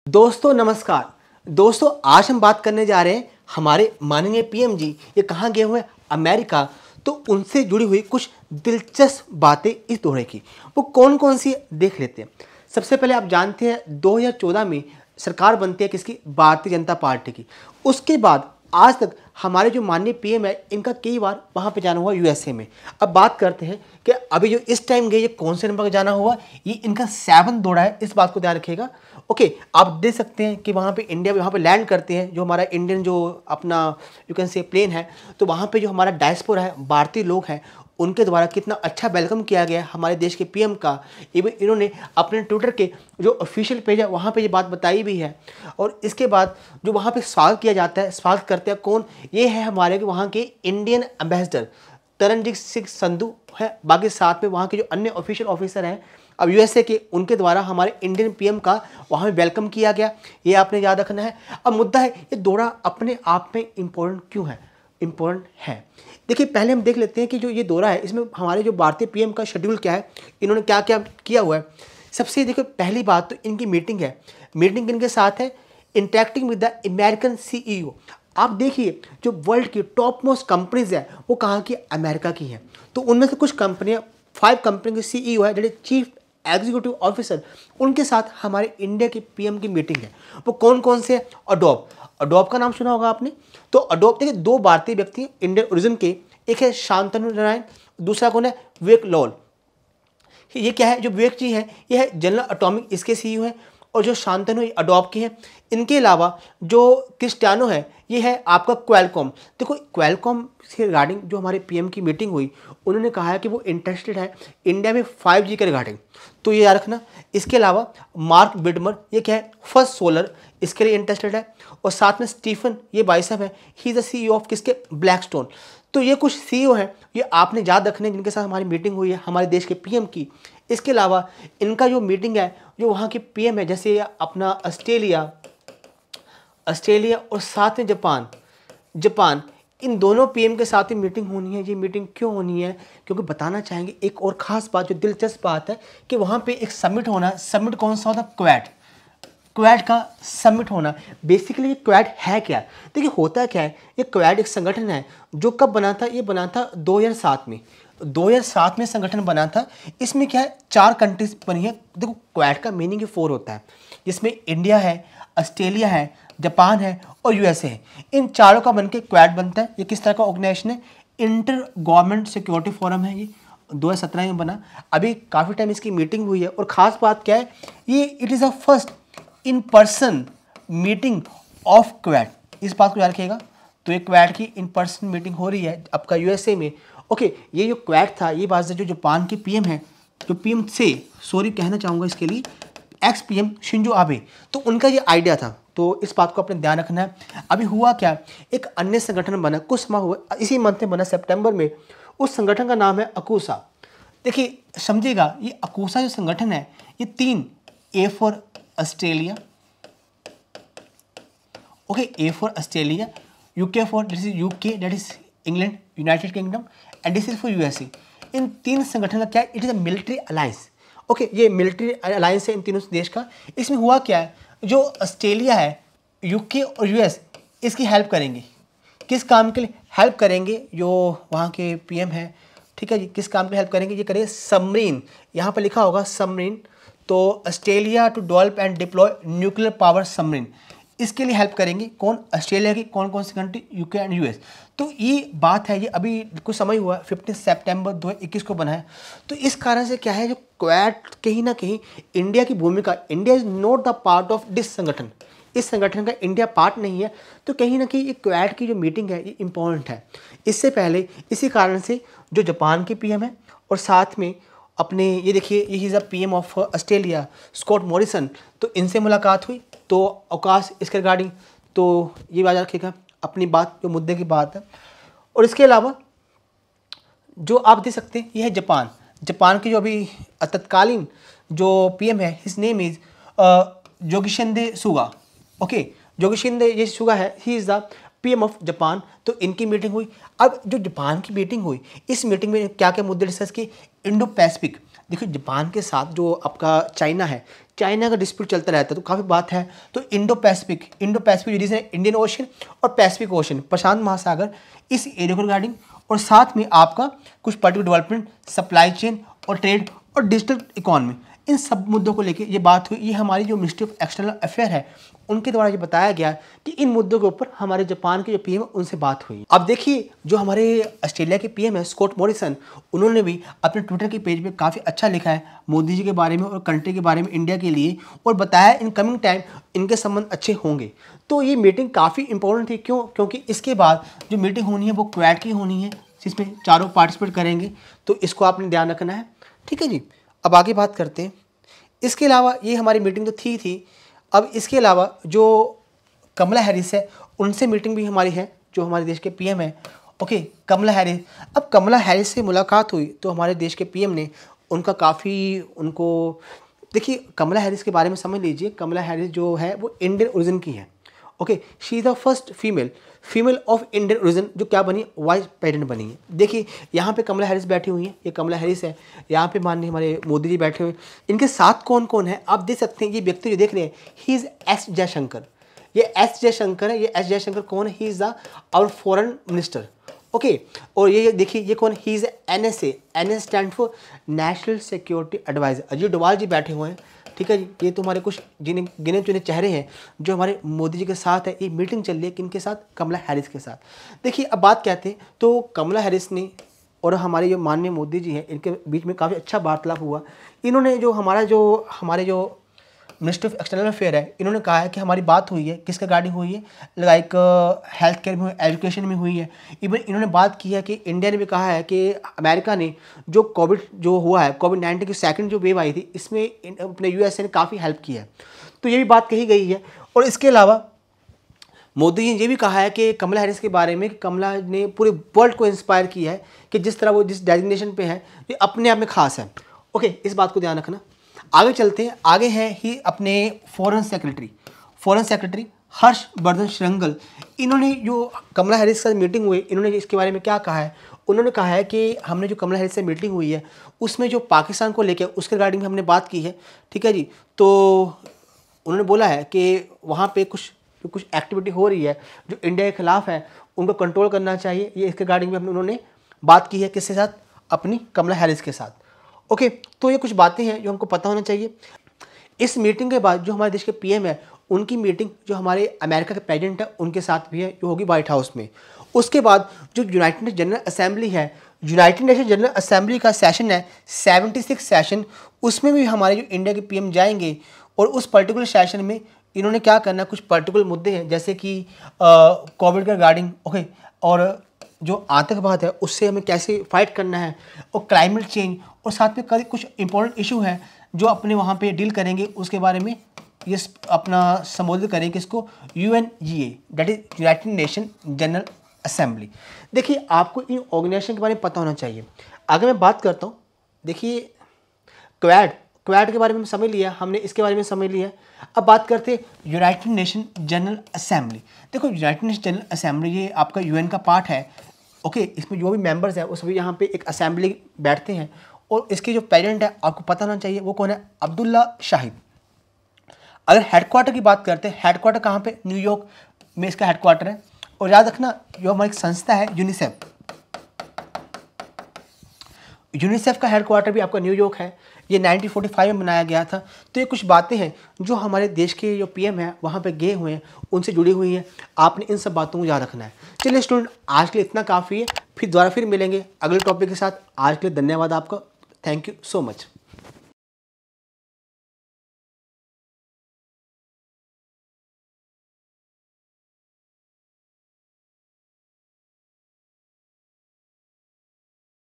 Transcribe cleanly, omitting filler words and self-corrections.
दोस्तों नमस्कार। दोस्तों आज हम बात करने जा रहे हैं हमारे माननीय पीएम जी ये कहाँ गए हुए हैं, अमेरिका। तो उनसे जुड़ी हुई कुछ दिलचस्प बातें इस दौरे की वो कौन कौन सी देख लेते हैं। सबसे पहले आप जानते हैं 2014 में सरकार बनती है किसकी, भारतीय जनता पार्टी की। उसके बाद आज तक हमारे जो माननीय पीएम है इनका कई बार वहाँ पे जाना हुआ यूएसए में। अब बात करते हैं कि अभी जो इस टाइम गए ये कौन से नंबर का जाना हुआ, ये इनका 7 दौरा है, इस बात को ध्यान रखिएगा। ओके, आप देख सकते हैं कि वहाँ पे इंडिया वहाँ पे लैंड करते हैं जो हमारा इंडियन जो अपना यू कैन से प्लेन है। तो वहाँ पे जो हमारा डायस्पोरा है, भारतीय लोग हैं, उनके द्वारा कितना अच्छा वेलकम किया गया है हमारे देश के पीएम का। इवन इन्होंने अपने ट्विटर के जो ऑफिशियल पेज है वहाँ पे ये बात बताई भी है। और इसके बाद जो वहाँ पे स्वागत किया जाता है, स्वागत करते हैं कौन, ये है हमारे वहाँ के इंडियन एम्बेसडर तरनजीत सिंह संधू है। बाकी साथ में वहाँ के जो अन्य ऑफिशियल ऑफिसर हैं अब यूएसए के, उनके द्वारा हमारे इंडियन पीएम का वहाँ में वेलकम किया गया। ये आपने याद रखना है। अब मुद्दा है ये दौरा अपने आप में इम्पोर्टेंट क्यों है, इम्पोर्टेंट है। देखिए पहले हम देख लेते हैं कि जो ये दौरा है इसमें हमारे जो भारतीय पीएम का शेड्यूल क्या है, इन्होंने क्या क्या किया हुआ है। सबसे देखो पहली बात तो इनकी मीटिंग है। मीटिंग इनके साथ है interacting with the American CEO. आप देखिए जो वर्ल्ड की टॉप मोस्ट कंपनीज है वो कहाँ की, अमेरिका की हैं। तो उनमें से कुछ कंपनियाँ 5 कंपनी के सीईओ है जो चीफ एग्जीक्यूटिव ऑफिसर, उनके साथ हमारे इंडिया के पीएम की मीटिंग है। वो कौन कौन से हैं, अडोब का नाम सुना होगा आपने। तो अडोब देखिए 2 भारतीय व्यक्ति हैं इंडियन ओरिजिन के, एक है शांतनु नारायण, दूसरा कौन है, विवेक लॉल। ये क्या है, जो विवेक जी हैं ये है जनरल एटॉमिक इसके सीईओ हैं, और जो शांतनु अडोब के हैं। इनके अलावा जो क्रिस्टियानो है ये है आपका क्वेलकॉम। देखो क्वेलकॉम से रिगार्डिंग जो हमारे पीएम की मीटिंग हुई, उन्होंने कहा है कि वो इंटरेस्टेड है इंडिया में 5G के रिगार्डिंग, तो ये याद रखना। इसके अलावा मार्क बिडमर ये क्या है, फर्स्ट सोलर, इसके लिए इंटरेस्टेड है। और साथ में स्टीफन ये भाई साहब है, he is the CEO of किसके, ब्लैकस्टोन। तो ये कुछ सीईओ हैं, ये आपने याद रखने जिनके साथ हमारी मीटिंग हुई है हमारे देश के पीएम की। इसके अलावा इनका जो मीटिंग है जो वहाँ के पीएम है, जैसे अपना ऑस्ट्रेलिया और साथ में जापान, इन दोनों पीएम के साथ ही मीटिंग होनी है। ये मीटिंग क्यों होनी है, क्योंकि बताना चाहेंगे एक और ख़ास बात जो दिलचस्प बात है कि वहाँ पे एक समिट होना है। समिट कौन सा होता है, क्वेड का समिट होना। बेसिकली ये क्वेड है क्या, देखिए होता क्या है, ये क्वेड एक संगठन है जो कब बना था, ये बना था 2007 में। 2007 में संगठन बना था। इसमें क्या है, 4 कंट्रीज बनी है। देखो क्वेड का मीनिंग 4 होता है, जिसमें इंडिया है, ऑस्ट्रेलिया है, जापान है और यूएसए है। इन चारों का बनके क्वेड बनता है। ये किस तरह का ऑर्गेनाइजेशन है, इंटर गवर्नमेंट सिक्योरिटी फोरम है। ये 2017 में बना, अभी काफ़ी टाइम इसकी मीटिंग हुई है। और ख़ास बात क्या है, ये it is a first in person meeting of Quad, इस बात को याद रखिएगा। तो ये क्वेड की इन पर्सन मीटिंग हो रही है आपका यूएसए में। ओके, ये जो क्वेड था ये बात जो जापान के पीएम है, जो पीएम से सॉरी कहना चाहूँगा इसके लिए, एक्स पीएम शिंजो आबे, तो उनका ये आइडिया था। तो इस बात को अपने ध्यान रखना है। अभी हुआ क्या, एक अन्य संगठन बना, कुछ समय हुआ, इसी मंथ में बना सितंबर में। उस संगठन का नाम है अकूसा। देखिए समझिएगा, ये अकूसा जो संगठन है ये 3 A for Australia, okay, A for Australia, UK for this is UK that is England, United Kingdom, and this is for USA. इन 3 संगठन का क्या है, it is a military alliance. Okay, ये मिलिट्री अलायंस है इन तीनों देश का। इसमें हुआ क्या है, जो ऑस्ट्रेलिया है, यूके और यूएस इसकी हेल्प करेंगे। किस काम के लिए हेल्प करेंगे, जो वहाँ के पीएम है, ठीक है जी, किस काम के लिए हेल्प करेंगे, ये करेंगे सबमरीन, यहाँ पर लिखा होगा सबमरीन। तो Australia to develop and deploy nuclear power submarine, इसके लिए हेल्प करेंगे। कौन, ऑस्ट्रेलिया की कौन कौन सी कंट्री, यूके एंड यूएस। तो ये बात है, ये अभी कुछ समय हुआ 15 सितंबर 2021 को बना है। तो इस कारण से क्या है, जो क्वेड कहीं ना कहीं इंडिया की भूमिका, India is not the part of this संगठन, इस संगठन का इंडिया पार्ट नहीं है। तो कहीं ना कहीं ये क्वेड की जो मीटिंग है ये इंपॉर्टेंट है। इससे पहले इसी कारण से जो जापान के पीएम है और साथ में अपने ये देखिए ये is a PM of Australia Scott Morrison, तो इनसे मुलाकात हुई। तो अवकाश इसके रिगार्डिंग, तो ये बात रखिएगा अपनी बात, जो मुद्दे की बात है। और इसके अलावा जो आप देख सकते हैं ये है जापान के जो अभी तत्कालीन जो पीएम है, his name is जोगिशिंदे Suga. Okay, जोगिशिंदे ये सुगा है, he is the PM of Japan. तो इनकी मीटिंग हुई। अब जो जापान की मीटिंग हुई, इस मीटिंग में क्या क्या मुद्दे डिस्कस किए, इंडो पैसिफिक। देखिए जापान के साथ जो आपका चाइना है, चाइना का डिस्प्यूट चलता रहता है, तो काफ़ी बात है। तो इंडो पैसिफिक रीजन है, इंडियन ओशन और पैसिफिक ओशन, प्रशांत महासागर, इस एरिया को रिगार्डिंग, और साथ में आपका कुछ पर्टिकुलर डेवलपमेंट, सप्लाई चेन और ट्रेड और डिजिटल इकोनॉमी, इन सब मुद्दों को लेके ये बात हुई। ये हमारी जो मिनिस्ट्री ऑफ एक्सटर्नल अफेयर है उनके द्वारा ये बताया गया कि इन मुद्दों के ऊपर हमारे जापान के जो पीएम है उनसे बात हुई। अब देखिए जो हमारे ऑस्ट्रेलिया के पीएम है स्कॉट मॉरिसन, उन्होंने भी अपने ट्विटर के पेज पे काफ़ी अच्छा लिखा है मोदी जी के बारे में और कंट्री के बारे में, इंडिया के लिए, और बताया इन कमिंग टाइम इनके संबंध अच्छे होंगे। तो ये मीटिंग काफ़ी इंपॉर्टेंट थी, क्यों? क्योंकि इसके बाद जो मीटिंग होनी है वो क्वाड की होनी है, जिसमें चारों पार्टिसिपेट करेंगे, तो इसको आपने ध्यान रखना है। ठीक है जी, अब आगे बात करते हैं। इसके अलावा ये हमारी मीटिंग तो थी। अब इसके अलावा जो कमला हैरिस है उनसे मीटिंग भी हमारी है, जो हमारे देश के पीएम है। ओके, कमला हैरिस। अब कमला हैरिस से मुलाकात हुई तो हमारे देश के पीएम ने उनका काफ़ी उनको, देखिए कमला हैरिस के बारे में समझ लीजिए। कमला हैरिस जो है वो इंडियन ओरिजिन की है। Okay, she is the first female of Indian origin जो क्या बनी, वाइस प्रेसिडेंट बनी है। देखिए यहाँ पे कमला हैरिस बैठी हुई हैं, ये कमला हैरिस है, यहाँ पे माननीय हमारे मोदी जी बैठे हुए। इनके साथ कौन कौन है आप देख सकते हैं। ये व्यक्ति जो देख रहे हैं ही इज़ एस जयशंकर, ये एस जयशंकर है। ये एस जयशंकर कौन है? He is the our foreign minister. Okay, और ये देखिए ये कौन, he is NSA, NS stand for national security adviser, Ajit Doval ji बैठे हुए हैं। ठीक है जी, ये तो हमारे कुछ गिने चुने चेहरे हैं जो हमारे मोदी जी के साथ है। ये मीटिंग चल रही है किनके साथ? कमला हैरिस के साथ। देखिए अब बात कहते हैं तो कमला हैरिस ने और हमारे जो माननीय मोदी जी हैं इनके बीच में काफ़ी अच्छा वार्तालाप हुआ। इन्होंने जो हमारे जो मिनिस्टर ऑफ एक्सटर्नल अफेयर है, इन्होंने कहा है कि हमारी बात हुई है, किसका गाड़ी हुई है, लाइक हेल्थ केयर में, एजुकेशन में हुई है। इवन इन्होंने बात की है कि इंडिया ने भी कहा है कि अमेरिका ने जो कोविड जो हुआ है, कोविड-19 की सेकंड जो वेव आई थी, इसमें अपने USA ने काफ़ी हेल्प की है। तो ये भी बात कही गई है। और इसके अलावा मोदी जी ने ये भी कहा है कि कमला हैरिस के बारे में कि कमला ने पूरे वर्ल्ड को इंस्पायर किया है कि जिस तरह वो जिस डेजिग्नेशन पे है ये अपने आप में खास है। ओके, इस बात को ध्यान रखना। आगे चलते हैं। आगे हैं ही अपने फॉरेन सेक्रेटरी हर्षवर्धन श्रृंगल। इन्होंने जो कमला हैरिस से मीटिंग हुई, इन्होंने इसके बारे में क्या कहा है? उन्होंने कहा है कि हमने जो कमला हैरिस से मीटिंग हुई है उसमें जो पाकिस्तान को लेकर उसके रिगार्डिंग हमने बात की है। ठीक है जी, तो उन्होंने बोला है कि वहाँ पे कुछ एक्टिविटी हो रही है जो इंडिया के खिलाफ है, उनको कंट्रोल करना चाहिए। ये इसके रिगार्डिंग में उन्होंने बात की है, किसके साथ? अपनी कमला हैरिस के साथ। ओके, तो ये कुछ बातें हैं जो हमको पता होना चाहिए। इस मीटिंग के बाद जो हमारे देश के पीएम है उनकी मीटिंग जो हमारे अमेरिका के प्रेसिडेंट है उनके साथ भी है, जो होगी व्हाइट हाउस में। उसके बाद जो यूनाइटेड नेशन जनरल असेंबली है, यूनाइटेड नेशन जनरल असेंबली का सेशन है 76 सेशन, उसमें भी हमारे जो इंडिया के पीएम जाएंगे। और उस पर्टिकुलर सेशन में इन्होंने क्या करना, कुछ पर्टिकुलर मुद्दे हैं जैसे कि कोविड के रिगार्डिंग, ओके, और जो आतंकवाद है उससे हमें कैसे फाइट करना है, और क्लाइमेट चेंज, और साथ में कुछ इंपॉर्टेंट इशू है जो अपने वहाँ पे डील करेंगे, उसके बारे में ये अपना संबोधित करेंगे इसको UNGA, that is United nation general assembly. देखिए आपको इन ऑर्गेनाइजेशन के बारे में पता होना चाहिए। आगे मैं बात करता हूँ। देखिए क्वाड के बारे में समझ लिया हमने, इसके बारे में समझ लिया। अब बात करते हैं यूनाइटेड नेशन जनरल असेंबली। देखो यूनाइटेड नेशन जनरल असेंबली ये आपका UN का पार्ट है। ओके, इसमें जो भी मेंबर्स हैं वो सभी यहाँ पे एक असेंबली बैठते हैं, और इसके जो प्रेसिडेंट है आपको पता होना चाहिए वो कौन है? अब्दुल्ला शाहिद। अगर हेडक्वार्टर की बात करते हैं, हेडक्वार्टर कहाँ पे? न्यूयॉर्क में इसका हेडक्वार्टर है। और याद रखना जो हमारी संस्था है यूनिसेफ का हेडक्वार्टर भी आपका न्यूयॉर्क है। ये 1945 में बनाया गया था। तो ये कुछ बातें हैं जो हमारे देश के जो पीएम हैं वहाँ पे गए हुए हैं, उनसे जुड़ी हुई हैं। आपने इन सब बातों को याद रखना है। चलिए स्टूडेंट, आज के लिए इतना काफ़ी है। फिर दोबारा मिलेंगे अगले टॉपिक के साथ। आज के लिए धन्यवाद आपका। Thank you so much.